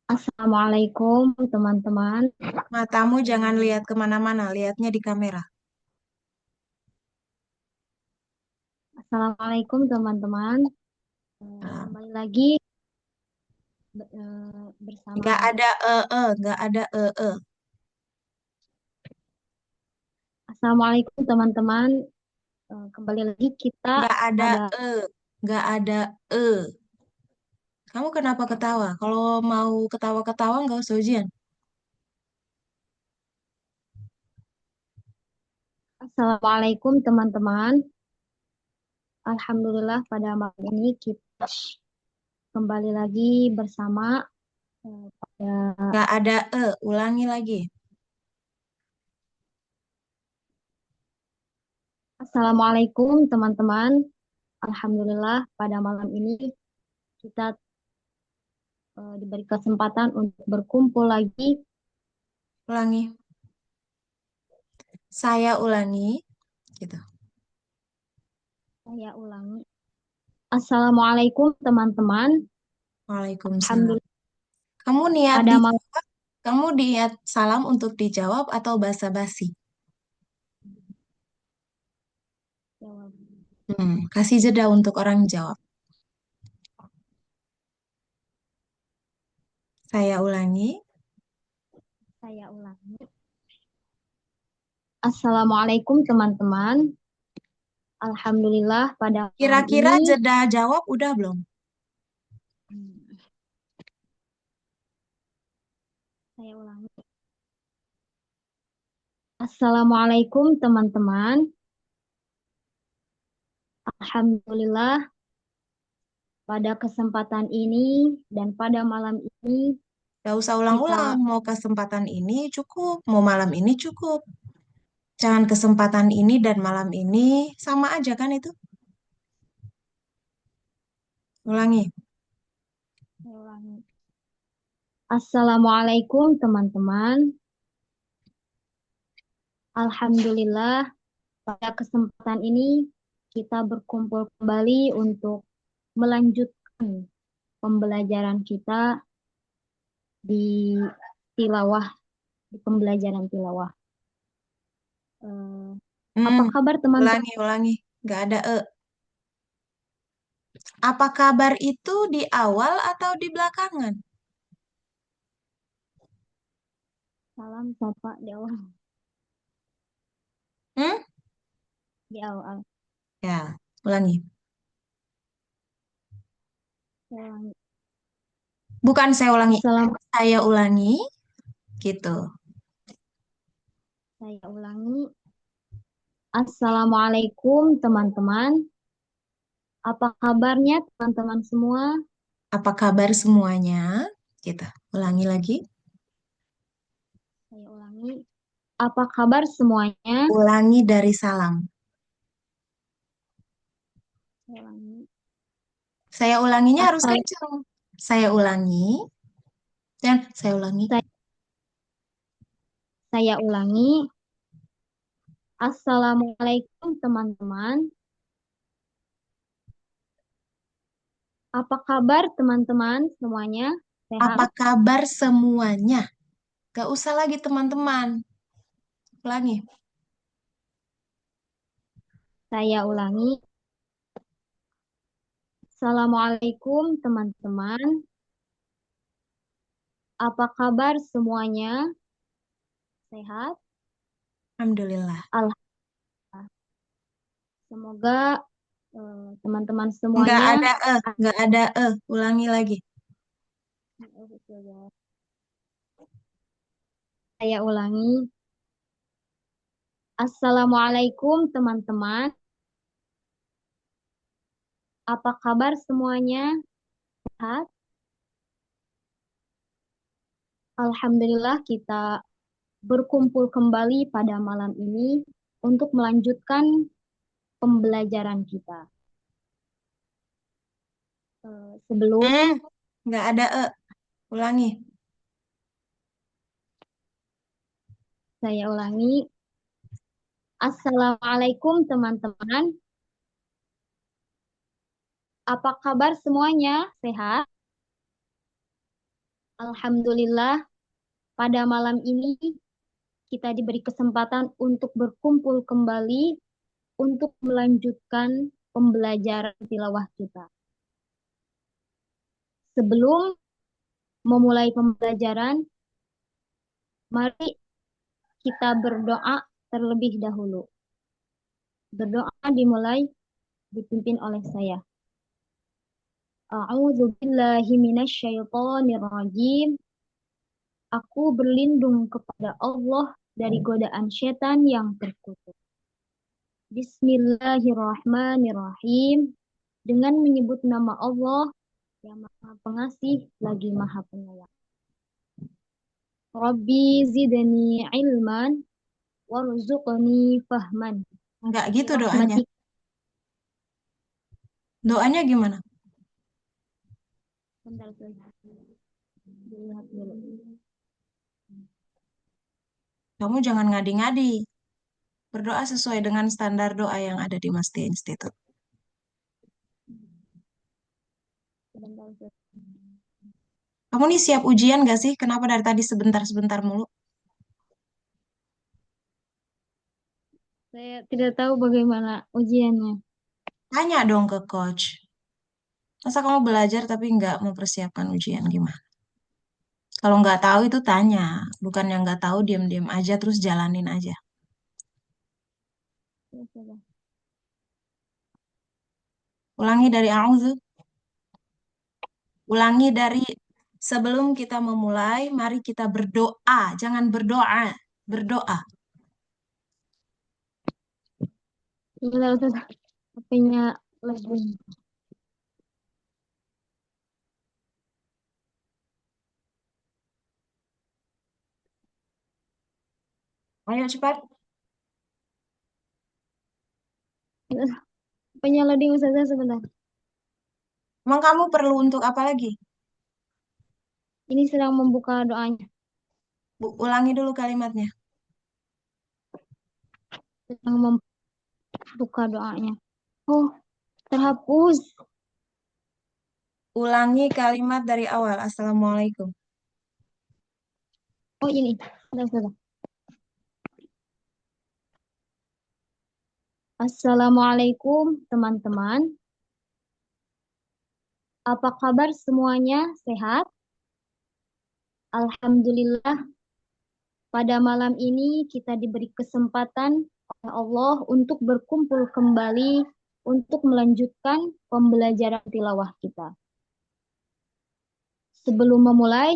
Assalamualaikum teman-teman. Matamu jangan lihat kemana-mana, lihatnya di kamera. Assalamualaikum teman-teman. Nah, Kembali lagi nggak bersama. ada nggak ada e. Assalamualaikum teman-teman. Kembali lagi kita Nggak ada pada. e, nggak ada e. Kamu kenapa ketawa? Kalau mau ketawa-ketawa nggak usah ujian. Assalamualaikum teman-teman. Alhamdulillah pada malam ini kita kembali lagi bersama pada. Nggak ada ulangi lagi. Assalamualaikum teman-teman. Alhamdulillah pada malam ini kita diberi kesempatan untuk berkumpul lagi. Ulangi. Saya ulangi, gitu. Saya ulangi. Assalamualaikum teman-teman. Waalaikumsalam. Alhamdulillah Kamu niat pada malam dijawab? Kamu niat salam untuk dijawab atau basa-basi? jawab. Kasih jeda untuk orang jawab. Saya ulangi. Saya ulangi. Assalamualaikum teman-teman. Alhamdulillah pada malam Kira-kira ini. jeda jawab udah belum? Saya ulangi. Assalamualaikum teman-teman. Alhamdulillah pada kesempatan ini dan pada malam ini Gak usah ulang-ulang, kita. mau kesempatan ini cukup, mau malam ini cukup. Jangan kesempatan ini dan malam ini sama aja kan itu? Ulangi. Saya ulangi. Assalamualaikum teman-teman. Alhamdulillah pada kesempatan ini kita berkumpul kembali untuk melanjutkan pembelajaran kita di tilawah, di pembelajaran tilawah. Eh, Hmm, apa kabar teman-teman? ulangi. Gak ada e. Apa kabar itu di awal atau di belakangan? Salam sapa di awal, Hmm? di awal. Ya, ulangi. Saya ulangi. Bukan saya ulangi, Assalam, saya ulangi gitu. saya ulangi. Assalamualaikum teman-teman. Apa kabarnya teman-teman semua? Apa kabar semuanya? Gitu. Ulangi lagi. Saya ulangi. Apa kabar semuanya? Ulangi dari salam. Saya ulangi. Saya ulanginya harus Assal kencang. Saya ulangi. Dan saya ulangi. saya, saya ulangi. Assalamualaikum teman-teman. Apa kabar teman-teman semuanya? Apa Sehat? kabar semuanya? Gak usah lagi teman-teman. Ulangi. Saya ulangi. Assalamualaikum teman-teman. Apa kabar semuanya? Sehat? Alhamdulillah. Alhamdulillah. Semoga teman-teman Nggak semuanya. ada nggak ada Ulangi lagi. Saya ulangi. Assalamualaikum teman-teman. Apa kabar semuanya? Sehat? Alhamdulillah kita berkumpul kembali pada malam ini untuk melanjutkan pembelajaran kita. Sebelum Hmm, nggak ada Ulangi. saya ulangi, Assalamualaikum teman-teman. Apa kabar semuanya? Sehat? Alhamdulillah, pada malam ini kita diberi kesempatan untuk berkumpul kembali untuk melanjutkan pembelajaran tilawah kita. Sebelum memulai pembelajaran, mari kita berdoa terlebih dahulu. Berdoa dimulai dipimpin oleh saya. A'udzu billahi minasyaitonir rajim. Aku berlindung kepada Allah dari godaan setan yang terkutuk. Bismillahirrahmanirrahim. Dengan menyebut nama Allah yang Maha Pengasih lagi Maha Penyayang. Rabbi zidni ilman warzuqni fahman. Enggak gitu doanya. Birahmatik. Doanya gimana? Bentar, dilihat dulu. Kamu jangan ngadi-ngadi. Berdoa sesuai dengan standar doa yang ada di Masti Institute. Bentar. Kamu nih siap ujian gak sih? Kenapa dari tadi sebentar-sebentar mulu? Saya tidak tahu bagaimana ujiannya. Tanya dong ke coach. Masa kamu belajar tapi nggak mempersiapkan ujian gimana? Kalau nggak tahu itu tanya. Bukan yang nggak tahu diam-diam aja terus jalanin aja. Ulangi dari auzu. Ulangi dari sebelum kita memulai, mari kita berdoa. Jangan berdoa. Berdoa. Bentar. HP-nya lagi. Ayo cepat. HP-nya loading Ustazah sebentar. Emang kamu perlu untuk apa lagi? Ini sedang membuka doanya. Ulangi dulu kalimatnya. Sedang membuka doanya. Oh, terhapus. Ulangi kalimat dari awal. Assalamualaikum. Oh, ini. Sudah. Assalamualaikum, teman-teman. Apa kabar semuanya? Sehat? Alhamdulillah, pada malam ini kita diberi kesempatan oleh Allah untuk berkumpul kembali untuk melanjutkan pembelajaran tilawah kita. Sebelum memulai,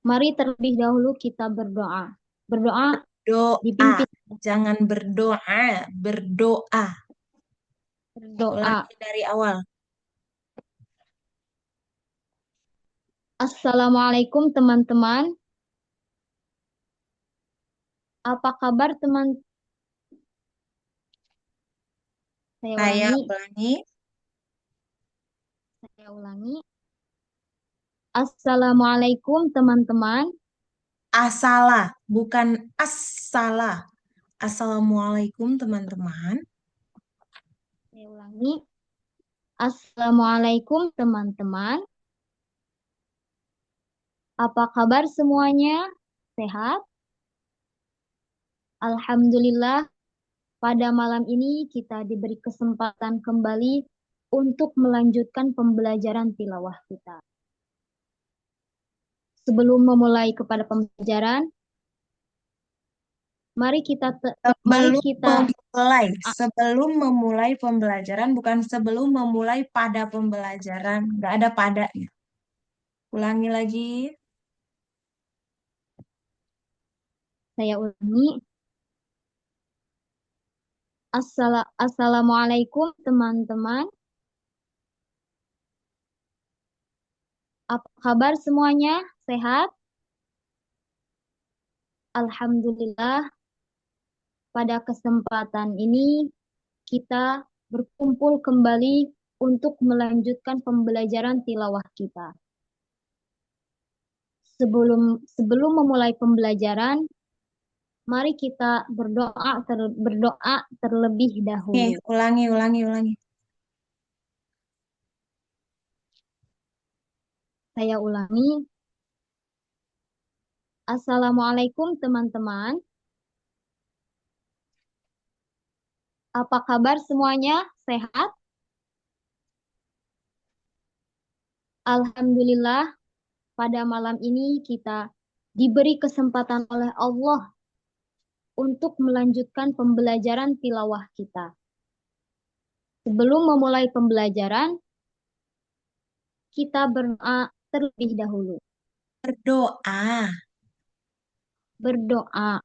mari terlebih dahulu kita berdoa. Berdoa Doa. dipimpin Jangan berdoa. Berdoa. berdoa. Ulangi dari awal. Assalamualaikum teman-teman. Apa kabar teman? Saya Saya ulangi. ulangi. Saya ulangi. Assalamualaikum teman-teman. Asalah, bukan assalah. Assalamualaikum teman-teman. Saya ulangi. Assalamualaikum teman-teman. Apa kabar semuanya? Sehat? Alhamdulillah, pada malam ini kita diberi kesempatan kembali untuk melanjutkan pembelajaran tilawah kita. Sebelum memulai kepada pembelajaran, mari kita Sebelum memulai, sebelum memulai pembelajaran, bukan sebelum memulai pada pembelajaran. Nggak ada padanya. Ulangi lagi. saya ulangi. Assalamualaikum teman-teman. Apa kabar semuanya? Sehat? Alhamdulillah, pada kesempatan ini kita berkumpul kembali untuk melanjutkan pembelajaran tilawah kita. Sebelum memulai pembelajaran, mari kita berdoa terlebih dahulu. Ulangi. Saya ulangi. Assalamualaikum teman-teman. Apa kabar semuanya? Sehat? Alhamdulillah, pada malam ini kita diberi kesempatan oleh Allah untuk melanjutkan pembelajaran tilawah kita. Sebelum memulai pembelajaran, kita berdoa terlebih dahulu. Berdoa. Berdoa,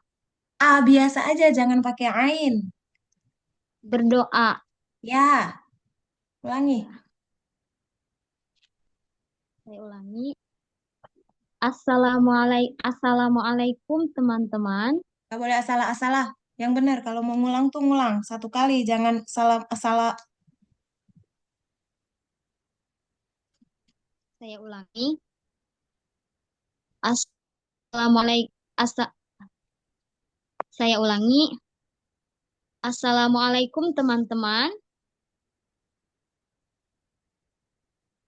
Biasa aja, jangan pakai ain. berdoa. Ya, ulangi. Saya ulangi. Assalamualaikum teman-teman. Gak boleh asal-asalah. Yang benar, kalau mau ngulang tuh ngulang. Satu kali, jangan salah. Saya ulangi. Assalamualaikum. Saya ulangi. Assalamualaikum teman-teman.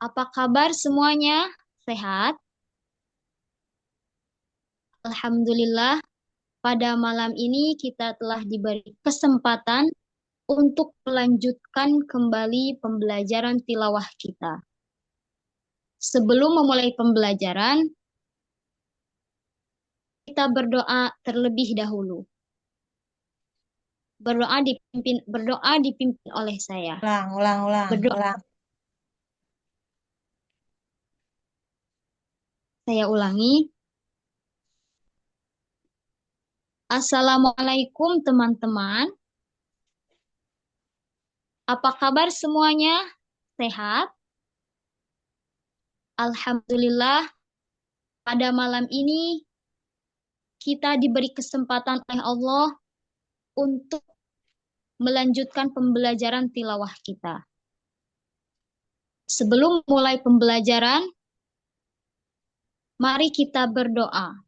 Apa kabar semuanya? Sehat? Alhamdulillah, pada malam ini kita telah diberi kesempatan untuk melanjutkan kembali pembelajaran tilawah kita. Sebelum memulai pembelajaran, kita berdoa terlebih dahulu. Berdoa dipimpin oleh saya. Berdoa, Ulang. saya ulangi. Assalamualaikum teman-teman. Apa kabar semuanya? Sehat? Alhamdulillah, pada malam ini kita diberi kesempatan oleh Allah untuk melanjutkan pembelajaran tilawah kita. Sebelum mulai pembelajaran, mari kita berdoa.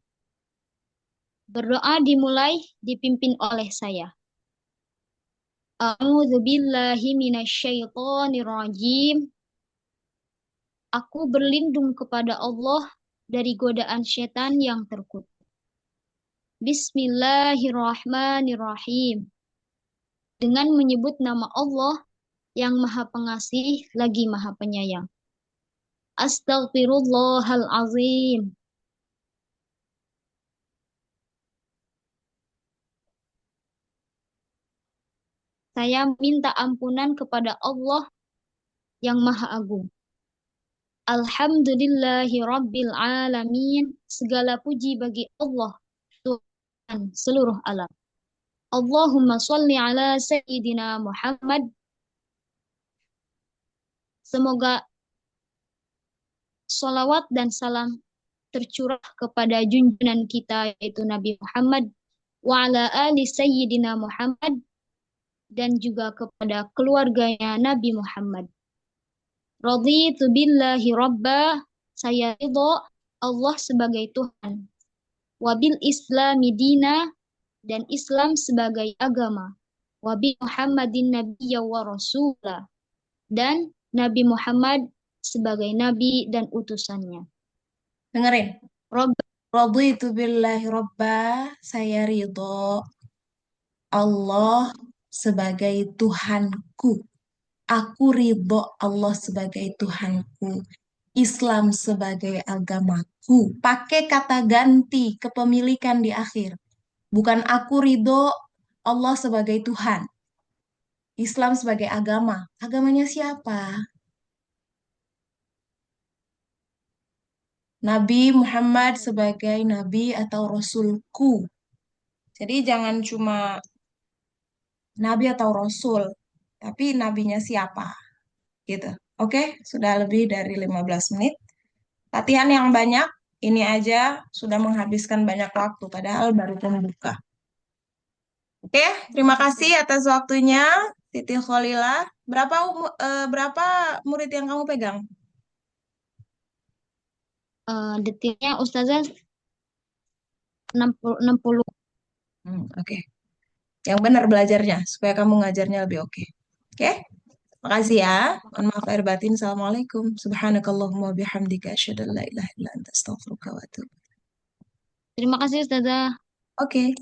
Berdoa dimulai dipimpin oleh saya. A'udzu billahi minasyaitonir rajim. Aku berlindung kepada Allah dari godaan setan yang terkutuk. Bismillahirrahmanirrahim. Dengan menyebut nama Allah yang Maha Pengasih lagi Maha Penyayang. Astaghfirullahalazim. Saya minta ampunan kepada Allah yang Maha Agung. Alhamdulillahi Rabbil Alamin. Segala puji bagi Allah, Tuhan seluruh alam. Allahumma sholli ala Sayyidina Muhammad. Semoga salawat dan salam tercurah kepada junjungan kita yaitu Nabi Muhammad wa ala ali Sayyidina Muhammad dan juga kepada keluarganya Nabi Muhammad. Raditu billahi rabba, saya ridho Allah sebagai Tuhan. Wabil islami dina, dan Islam sebagai agama. Wabi Muhammadin nabiyya wa rasulah, dan Nabi Muhammad sebagai nabi dan utusannya. Dengerin. Rabb, Raditu billahi robba, saya ridho Allah sebagai Tuhanku. Aku ridho Allah sebagai Tuhanku. Islam sebagai agamaku. Pakai kata ganti kepemilikan di akhir. Bukan aku ridho Allah sebagai Tuhan. Islam sebagai agama. Agamanya siapa? Nabi Muhammad sebagai nabi atau rasulku. Jadi jangan cuma nabi atau rasul, tapi nabinya siapa gitu. Oke, sudah lebih dari 15 menit. Latihan yang banyak, ini aja sudah menghabiskan banyak waktu, padahal baru pembuka. Oke, terima kasih atas waktunya, Siti Kholila. Berapa murid yang kamu pegang? Detilnya Ustazah 60. Oke. Yang benar belajarnya, supaya kamu ngajarnya lebih oke. Oke? Makasih ya. Mohon maaf lahir batin. Assalamualaikum. Subhanakallahumma bihamdika asyhadu an la ilaha illa anta astaghfiruka wa atubu Terima kasih Ustazah. Oke.